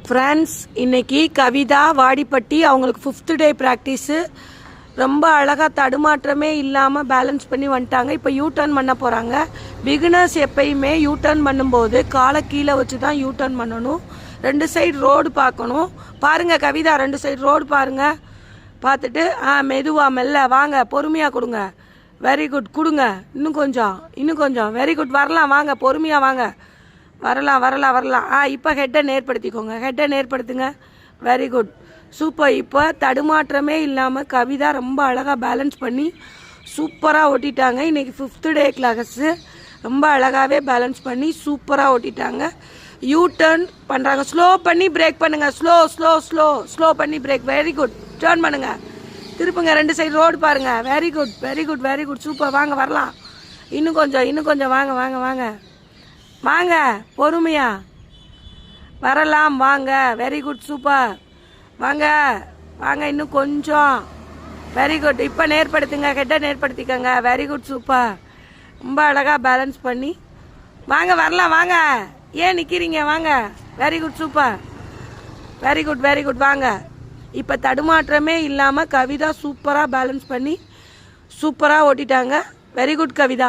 Friends, இன்னைக்கு கவிதா வாடிப்பட்டி அவங்களுக்கு 5th டே practice. ரொம்ப அழகாக தடுமாற்றமே இல்லாமல் பேலன்ஸ் பண்ணி வந்துட்டாங்க. இப்போ யூ டர்ன் பண்ண போகிறாங்க. பிகினர்ஸ் எப்பயுமே யூ டர்ன் பண்ணும்போது காலை கீழே வச்சு தான் யூ டர்ன் பண்ணணும். 2 சைடு ரோடு பார்க்கணும். பாருங்கள் கவிதா, 2 சைடு ரோடு பாருங்கள். பார்த்துட்டு மெதுவாக மெல்ல வாங்க, பொறுமையாக கொடுங்க. வெரி குட், கொடுங்க. இன்னும் கொஞ்சம். வெரி குட், வரலாம், வாங்க, பொறுமையாக வாங்க. வரலாம். இப்போ ஹெட்டை நேர்படுத்திக்கோங்க. ஹெட்டை நேர்படுத்துங்க. Very good, super. இப்போ தடுமாற்றமே இல்லாமல் கவிதா ரொம்ப அழகாக பேலன்ஸ் பண்ணி சூப்பராக ஓட்டிட்டாங்க. இன்றைக்கி 5th டே கிளாஸு. ரொம்ப அழகாகவே பேலன்ஸ் பண்ணி சூப்பராக ஓட்டிட்டாங்க. யூ டர்ன் பண்ணுறாங்க. ஸ்லோ பண்ணி பிரேக் பண்ணுங்கள். ஸ்லோ பண்ணி பிரேக். Very good. டர்ன் பண்ணுங்கள், திருப்புங்க. 2 சைடு ரோடு பாருங்கள். Very good, super. வாங்க, வரலாம். இன்னும் கொஞ்சம். வாங்க பொறுமையா வரலாம். வாங்க, வெரி குட், சூப்பர். வாங்க, இன்னும் கொஞ்சம். Very good. இப்போ நேர்படுத்துங்க, ஹெட்டை நேர்படுத்திக்கங்க. Very good, super. ரொம்ப அழகாக பேலன்ஸ் பண்ணி வாங்க, வரலாம். வாங்க, ஏன் நிற்கிறீங்க? வாங்க. Very good, super. Very good. வாங்க. இப்போ தடுமாற்றமே இல்லாமல் கவிதா சூப்பராக பேலன்ஸ் பண்ணி சூப்பராக ஓட்டிட்டாங்க. Very good Kavitha.